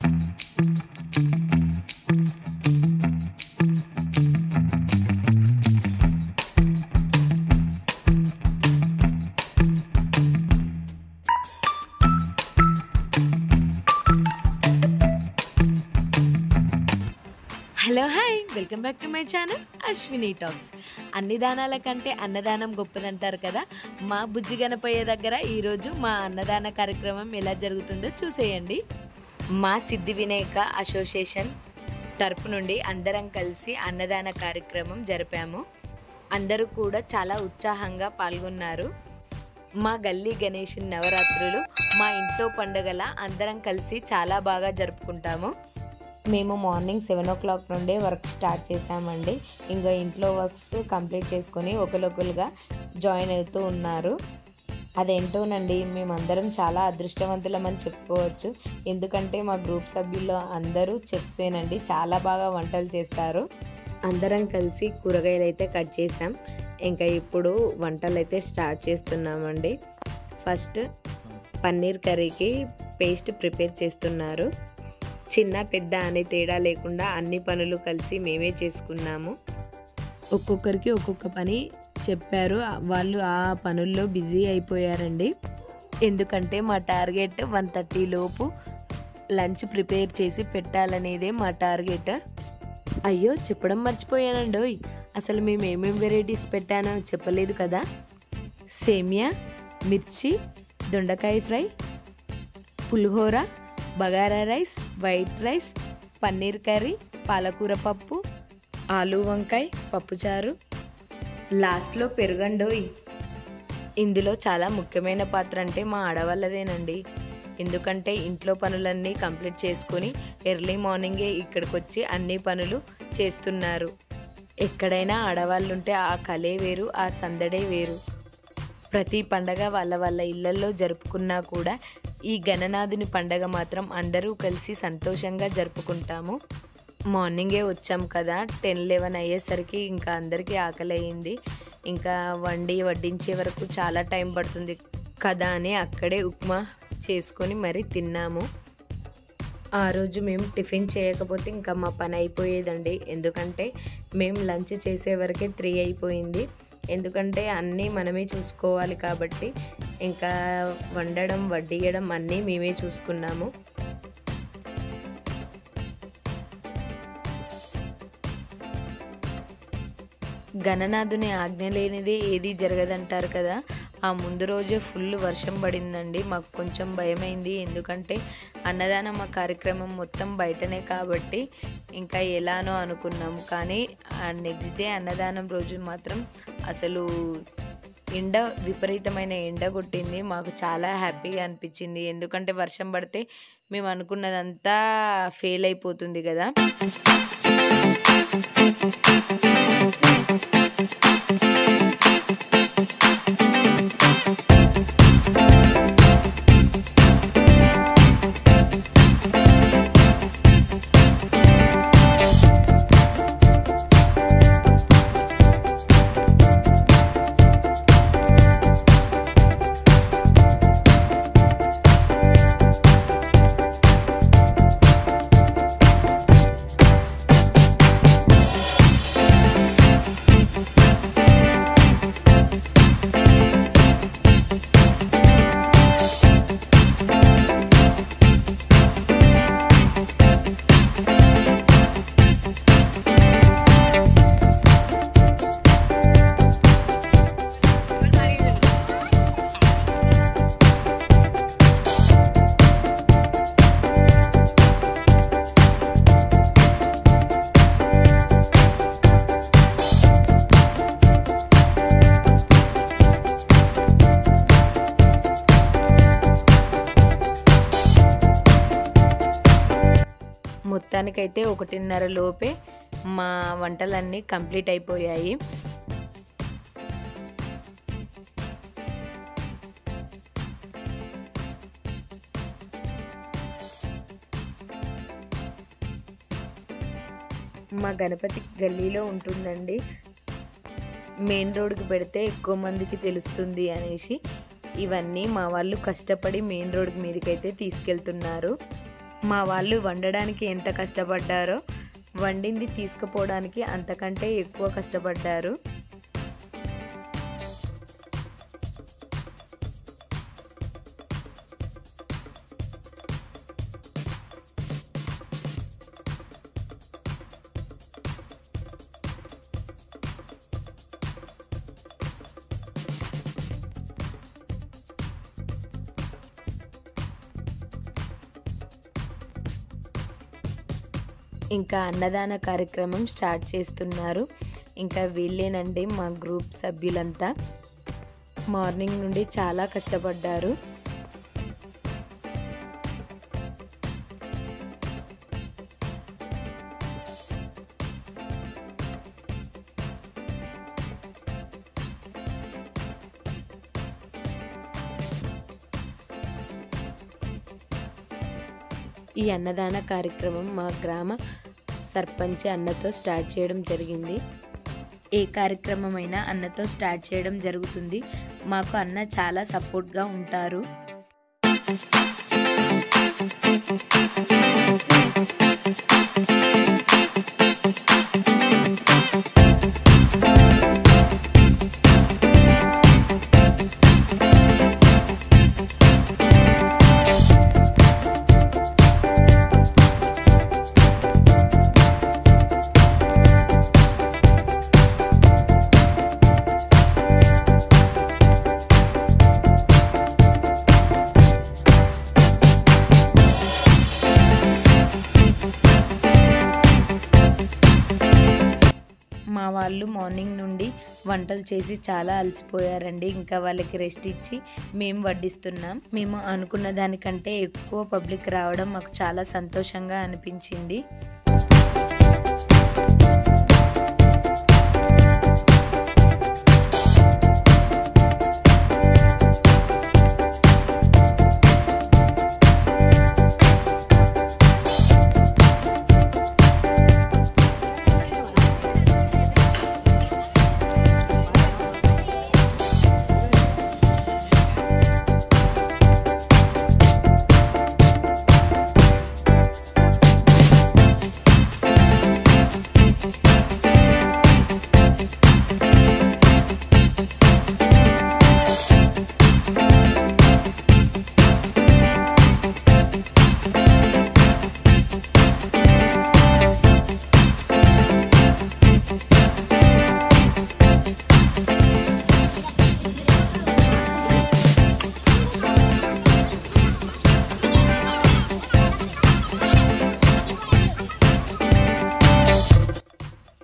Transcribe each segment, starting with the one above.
Hello hi welcome back to my channel Ashwini talks. అన్ని దానాల కంటే అన్నదానం గొప్పదంటారు కదా. మా బుజ్జి గణపయ్య దగ్గర ఈరోజు మా అన్నదాన కార్యక్రమం ఎలా జరుగుతుందో చూసేయండి. మా సిద్ధి వినాయక అసోసియేషన్ తరపు నుండి అందరం కలిసి అన్నదాన కార్యక్రమం జరిపాము. అందరూ కూడా చాలా ఉత్సాహంగా పాల్గొన్నారు. మా గల్లీ గణేష్ నవరాత్రులు మా ఇంట్లో పండుగల అందరం కలిసి చాలా బాగా జరుపుకుంటాము. మేము మార్నింగ్ 7 o'clock నుండే వర్క్ స్టార్ట్ చేసామండి. ఇంకా ఇంట్లో వర్క్స్ కంప్లీట్ చేసుకొని ఒకరొకరుగా జాయిన్ అవుతూ ఉన్నారు. అదేంటోనండి, మేమందరం చాలా అదృష్టవంతులమని చెప్పుకోవచ్చు. ఎందుకంటే మా గ్రూప్ సభ్యుల్లో అందరూ చెఫ్సేనండి, చాలా బాగా వంటలు చేస్తారు. అందరం కలిసి కూరగాయలు అయితే కట్ చేసాం. ఇంకా ఇప్పుడు వంటలు అయితే స్టార్ట్ చేస్తున్నామండి. ఫస్ట్ పన్నీర్ కర్రీకి పేస్ట్ ప్రిపేర్ చేస్తున్నారు. చిన్న పెద్ద అనే తేడా లేకుండా అన్ని పనులు కలిసి మేమే చేసుకున్నాము. ఒక్కొక్కరికి ఒక్కొక్క పని చెప్పారు. వాళ్ళు ఆ పనుల్లో బిజీ అయిపోయారండి. ఎందుకంటే మా టార్గెట్ 1:30 లోపు లంచ్ ప్రిపేర్ చేసి పెట్టాలనేదే మా టార్గెట్. అయ్యో చెప్పడం మర్చిపోయానండి, అసలు మేము ఏమేమి వెరైటీస్ పెట్టానో చెప్పలేదు కదా. సేమియా, మిర్చి, దొండకాయ fry, pulihora, bagara rice, white rice, paneer curry, పాలకూర పప్పు, ఆలు వంకాయ, పప్పుచారు, లాస్ట్లో పెరుగండోయ్. ఇందులో చాలా ముఖ్యమైన పాత్ర అంటే మా ఆడవాళ్ళదేనండి. ఎందుకంటే ఇంట్లో పనులన్నీ కంప్లీట్ చేసుకొని ఎర్లీ మార్నింగే ఇక్కడికి వచ్చి అన్ని పనులు చేస్తున్నారు. ఎక్కడైనా ఆడవాళ్ళు ఉంటే ఆ కలే వేరు, ఆ సందడే వేరు. ప్రతి పండగ వాళ్ళ వాళ్ళ ఇళ్లల్లో జరుపుకున్నా కూడా ఈ గణనాథుని పండగ మాత్రం అందరూ కలిసి సంతోషంగా జరుపుకుంటాము. మార్నింగే వచ్చాం కదా, 10-11 అయ్యేసరికి ఇంకా అందరికీ ఆకలి అయింది. ఇంకా వడ్డించే వరకు చాలా టైం పడుతుంది కదా అని అక్కడే ఉప్మా చేసుకొని మరీ తిన్నాము. ఆ రోజు మేము టిఫిన్ చేయకపోతే ఇంకా మా పని అయిపోయేదండి. ఎందుకంటే మేము లంచ్ చేసే వరకే 3 అయిపోయింది. ఎందుకంటే అన్నీ మనమే చూసుకోవాలి కాబట్టి ఇంకా వండడం వడ్డియడం అన్నీ మేమే చూసుకున్నాము. గణనాథుని ఆజ్ఞ లేనిదే ఏది జరగదంటారు కదా. ఆ ముందు రోజే ఫుల్ వర్షం పడిందండి. మాకు కొంచెం భయమైంది. ఎందుకంటే అన్నదానం ఆ కార్యక్రమం మొత్తం బయటనే కాబట్టి ఇంకా ఎలానో అనుకున్నాము. కానీ ఆ నెక్స్ట్ డే అన్నదానం రోజు మాత్రం అసలు విపరీతమైన ఎండ కొట్టింది. మాకు చాలా హ్యాపీగా అనిపించింది. ఎందుకంటే వర్షం పడితే మేము అనుకున్నదంతా ఫెయిల్ అయిపోతుంది కదా. మొత్తానికైతే 1:30 లోపే మా వంటలన్నీ కంప్లీట్ అయిపోయాయి. మా గణపతి గల్లీలో ఉంటుందండి. మెయిన్ రోడ్కి పెడితే ఎక్కువ మందికి తెలుస్తుంది అనేసి ఇవన్నీ మా వాళ్ళు కష్టపడి మెయిన్ రోడ్ మీదకైతే తీసుకెళ్తున్నారు. మా వాళ్ళు వండడానికి ఎంత కష్టపడ్డారో వండింది తీసుకుపోవడానికి అంతకంటే ఎక్కువ కష్టపడ్డారు. ఇంకా అన్నదాన కార్యక్రమం స్టార్ట్ చేస్తున్నారు. ఇంకా వీళ్ళేనండి మా గ్రూప్ సభ్యులంతా. మార్నింగ్ నుండి చాలా కష్టపడ్డారు. ఈ అన్నదాన కార్యక్రమం మా గ్రామ సర్పంచ్ అన్నతో స్టార్ట్ చేయడం జరిగింది. ఏ కార్యక్రమమైనా అన్నతో స్టార్ట్ చేయడం జరుగుతుంది. మాకు అన్న చాలా సపోర్ట్గా ఉంటారు. మా వాళ్ళు మార్నింగ్ నుండి వంటలు చేసి చాలా అలసిపోయారండి. ఇంకా వాళ్ళకి రెస్ట్ ఇచ్చి మేము వడ్డిస్తున్నాం. మేము అనుకున్న దానికంటే ఎక్కువ పబ్లిక్ రావడం మాకు చాలా సంతోషంగా అనిపించింది.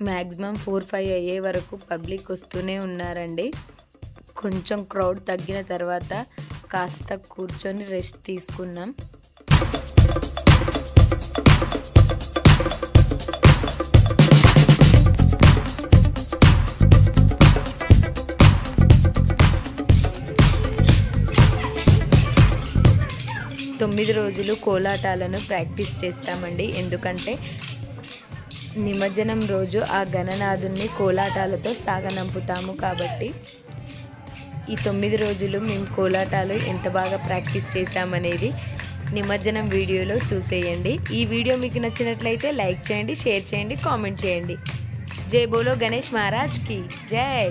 మ్యాక్సిమం 4-5 అయ్యే వరకు పబ్లిక్ వస్తూనే ఉన్నారండి. కొంచెం క్రౌడ్ తగ్గిన తర్వాత కాస్త కూర్చొని రెస్ట్ తీసుకున్నాం. తొమ్మిది రోజులు కోలాటాలను ప్రాక్టీస్ చేస్తామండి. ఎందుకంటే నిమజ్జనం రోజు ఆ గణనాథుని కోలాటాలతో సాగనంపుతాము కాబట్టి ఈ 9 రోజులు మేము కోలాటాలు ఎంత బాగా ప్రాక్టీస్ చేశామనేది నిమజ్జనం వీడియోలో చూసేయండి. ఈ వీడియో మీకు నచ్చినట్లయితే లైక్ చేయండి, షేర్ చేయండి, కామెంట్ చేయండి. జై బోలో గణేష్ మహారాజ్ కి జై.